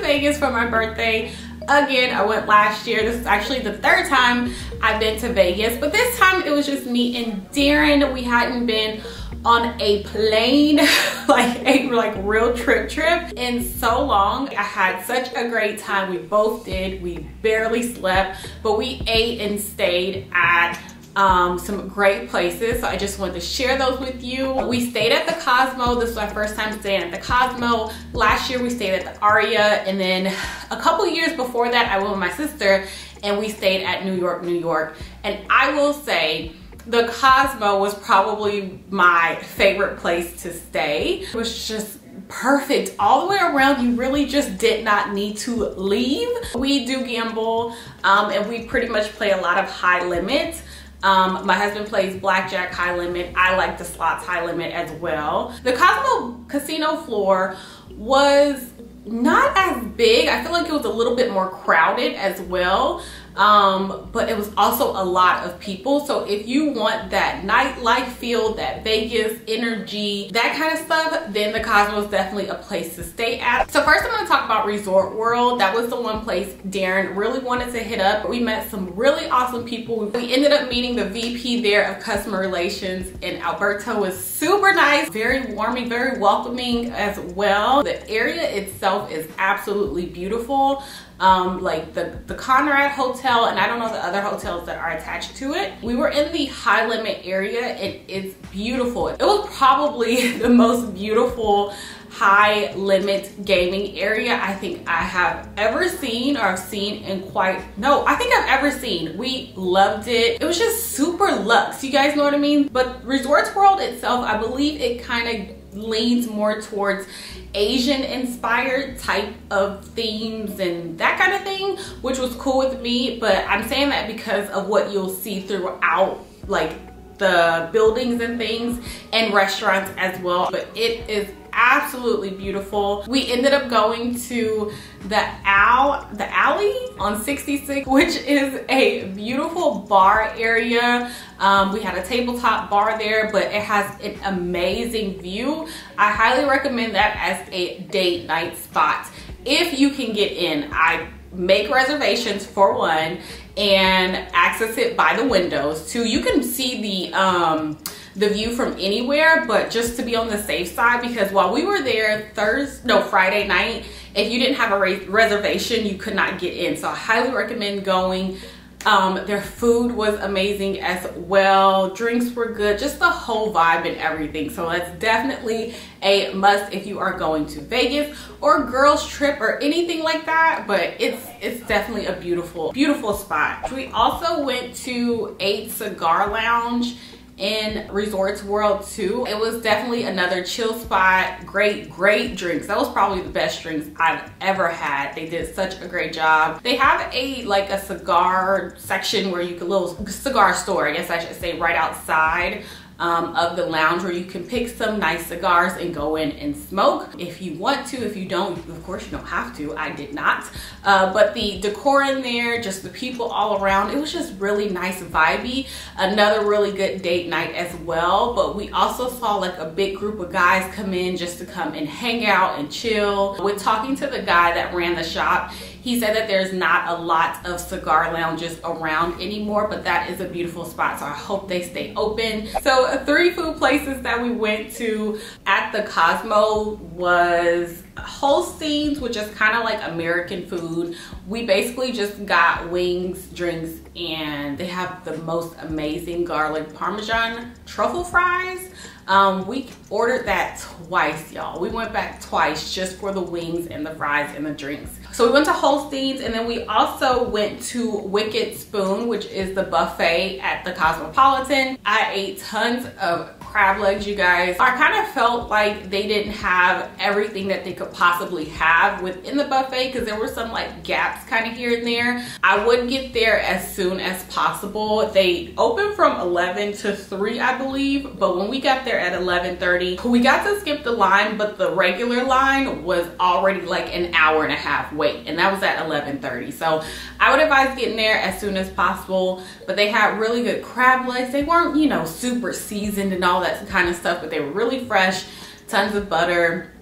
Vegas for my birthday. Again, I went last year. This is actually the third time I've been to Vegas, but this time it was just me and Darren. We hadn't been on a plane, like a real trip in so long. I had such a great time. We both did. We barely slept, but we ate and stayed at some great places, so I just wanted to share those with you. We stayed at the Cosmo. This was our first time staying at the Cosmo. Last year we stayed at the Aria, and then a couple years before that I went with my sister and we stayed at New York. And I will say the Cosmo was probably my favorite place to stay. It was just perfect all the way around. You really just did not need to leave. We do gamble and we pretty much play a lot of high limit. My husband plays blackjack high limit. I like the slots high limit as well. The Cosmo casino floor was not as big. I feel like it was a little bit more crowded as well. But it was also a lot of people. So if you want that nightlife feel, that Vegas energy, that kind of stuff, then the Cosmo is definitely a place to stay at. So first I'm going to talk about Resort World. That was the one place Darren really wanted to hit up. We met some really awesome people. We ended up meeting the VP there of customer relations, and Alberto was super nice, very warming, very welcoming as well. The area itself is absolutely beautiful. Like the Conrad Hotel, and I don't know the other hotels that are attached to it. We were in the high limit area. It's beautiful. It was probably the most beautiful high limit gaming area I think I have ever seen, or I've seen in I think I've ever seen. We loved it. It was just super luxe, you guys know what I mean? But Resorts World itself, I believe it kind of leans more towards Asian inspired type of themes and that kind of thing, which was cool with me. But I'm saying that because of what you'll see throughout, like the buildings and things and restaurants as well. But it is absolutely beautiful. We ended up going to the Alle on 66, which is a beautiful bar area. We had a tabletop bar there, but it has an amazing view. I highly recommend that as a date night spot if you can get in. I make reservations for one, and access it by the windows. Two, you can see the view from anywhere, but just to be on the safe side, because while we were there Friday night, if you didn't have a reservation, you could not get in. So I highly recommend going. Their food was amazing as well. Drinks were good, just the whole vibe and everything. So that's definitely a must if you are going to Vegas or girls trip or anything like that. But it's definitely a beautiful spot. We also went to Cigar Lounge in Resorts World too. It was definitely another chill spot. Great drinks. That was probably the best drinks I've ever had. They did such a great job. They have a cigar section where you can, little cigar store, I guess I should say, right outside of the lounge, where you can pick some nice cigars and go in and smoke if you want to. If you don't, of course you don't have to. I did not. But the decor in there, just the people all around, it was just really nice, vibey. Another really good date night as well. But we also saw like a big group of guys come in just to come and hang out and chill. With talking to the guy that ran the shop, he said that there's not a lot of cigar lounges around anymore, but that is a beautiful spot, so I hope they stay open. So 3 food places that we went to at the Cosmo was Holsteins, which is kind of like American food. We basically just got wings, drinks, and they have the most amazing garlic parmesan truffle fries. We ordered that twice, y'all. We went back twice just for the wings and the fries and the drinks. So we went to Holsteins, and then we also went to Wicked Spoon, which is the buffet at the Cosmopolitan. I ate tons of crab legs, you guys. I kind of felt like they didn't have everything that they could possibly have within the buffet, because there were some like gaps kind of here and there. I would get there as soon as possible. They open from 11 to 3, I believe, but when we got there at 11:30, we got to skip the line, but the regular line was already like an hour and a half wait, and that was at 11:30. So I would advise getting there as soon as possible. But they had really good crab legs. They weren't, you know, super seasoned and all that kind of stuff, but they were really fresh, tons of butter.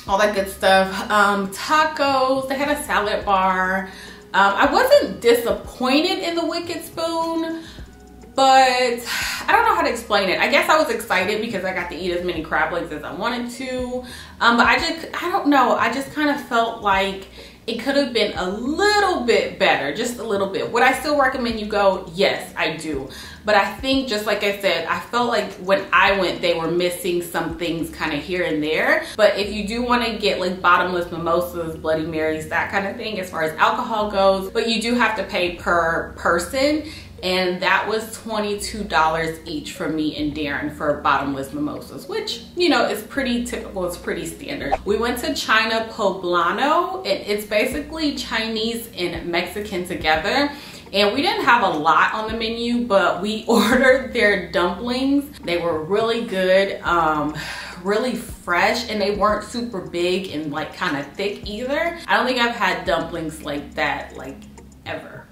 all that good stuff. Tacos, they had a salad bar. I wasn't disappointed in the Wicked Spoon, but I don't know how to explain it. I guess I was excited because I got to eat as many crab legs as I wanted to. But I don't know. I just kind of felt like it could have been a little bit better, just a little bit. Would I still recommend you go? Yes, I do. But I think, just like I said, I felt like when I went, they were missing some things kind of here and there. But if you do want to get like bottomless mimosas, Bloody Marys, that kind of thing as far as alcohol goes, but you do have to pay per person. And that was $22 each for me and Darren for bottomless mimosas, which, you know, is pretty typical, it's pretty standard. We went to China Poblano, and it's basically Chinese and Mexican together. And we didn't have a lot on the menu, but we ordered their dumplings. They were really good, really fresh, and they weren't super big and like kind of thick either. I don't think I've had dumplings like that like ever.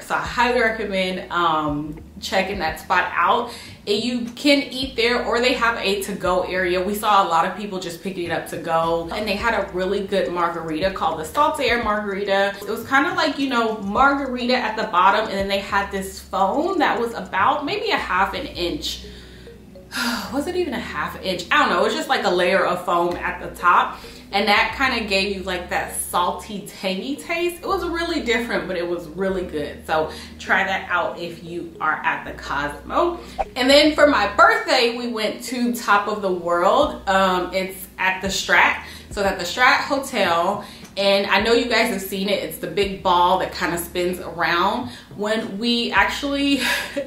So I highly recommend checking that spot out. You can eat there, or they have a to-go area. We saw a lot of people just picking it up to go, and they had a really good margarita called the Salty Air Margarita. It was kind of like, you know, margarita at the bottom, and then they had this foam that was about maybe a ½ inch. Was it even a ½ inch? I don't know. It was just like a layer of foam at the top, and that kind of gave you like that salty, tangy taste. It was really different, but it was really good. So try that out if you are at the Cosmo. And then for my birthday, we went to Top of the World. It's at the Strat. So at the Strat Hotel. And I know you guys have seen it. It's the big ball that kind of spins around. When we actually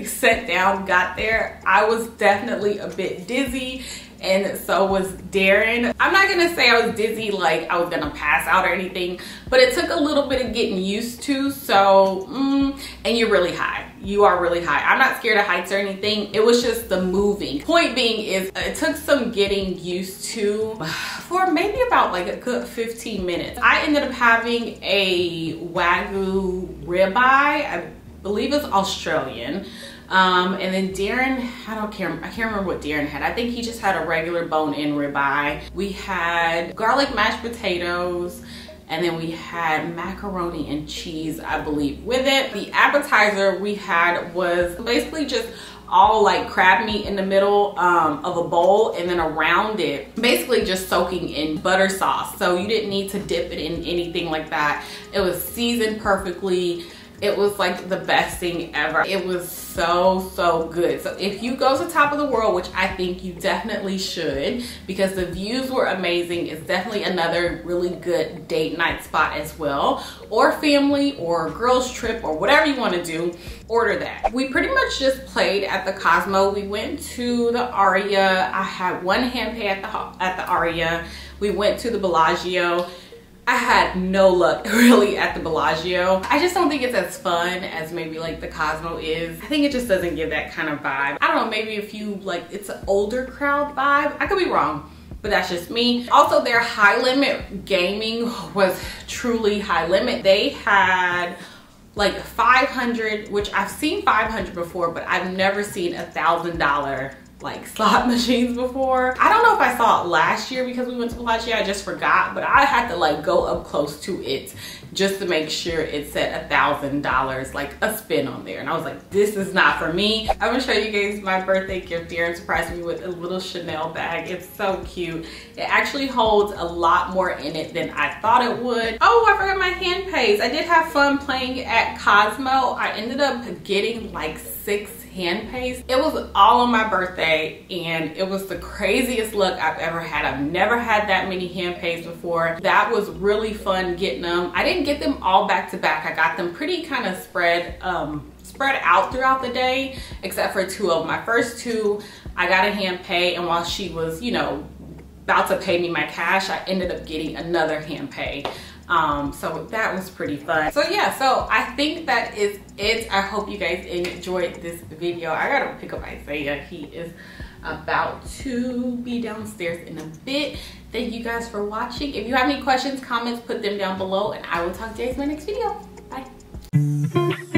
sat down, got there, I was definitely a bit dizzy, and so was Darren. I'm not gonna say I was dizzy like I was gonna pass out or anything, but it took a little bit of getting used to. So, and you're really high. You are really high. I'm not scared of heights or anything. It was just the moving. Point being is it took some getting used to for maybe about like a good 15 minutes. I ended up having a Wagyu ribeye. I believe it's Australian. And then Darren, I can't remember what Darren had. I think he just had a regular bone-in ribeye. We had garlic mashed potatoes, and then we had macaroni and cheese, I believe, with it. The appetizer we had was basically just all like crab meat in the middle of a bowl, and then around it basically just soaking in butter sauce. So you didn't need to dip it in anything like that. It was seasoned perfectly. It was like the best thing ever. It was so good. So if you go to Top of the World, which I think you definitely should, because the views were amazing, it's definitely another really good date night spot as well, or family or girls trip or whatever you want to do, order that. We pretty much just played at the Cosmo. We went to the Aria. I had one hand pay at the Aria. We went to the Bellagio. I had no luck really at the Bellagio. I just don't think it's as fun as maybe like the Cosmo is. I think it just doesn't give that kind of vibe. I don't know, maybe if you like, it's an older crowd vibe. I could be wrong, but that's just me. Also, their high limit gaming was truly high limit. They had like 500, which I've seen 500 before, but I've never seen $1,000 like slot machines before. I don't know if I saw it last year because we went to Bellagio, I just forgot, but I had to like go up close to it just to make sure it said $1,000 like a spin on there. And I was like, this is not for me. I'm gonna show you guys my birthday gift. Darren surprised me with a little Chanel bag. It's so cute. It actually holds a lot more in it than I thought it would. Oh, I forgot my hand pays. I did have fun playing at Cosmo. I ended up getting like 6 hand pays. It was all on my birthday, and it was the craziest luck I've ever had. I've never had that many hand pays before. That was really fun getting them. I didn't get them all back to back. I got them pretty kind of spread out throughout the day, except for 2 of them. My first 2, I got a hand pay, and while she was, you know, about to pay me my cash, I ended up getting another hand pay. So that was pretty fun. So yeah, so I think that is it. I hope you guys enjoyed this video. I gotta pick up Isaiah. He is about to be downstairs in a bit. Thank you guys for watching. If you have any questions, comments, put them down below, and I will talk to you guys in my next video. Bye.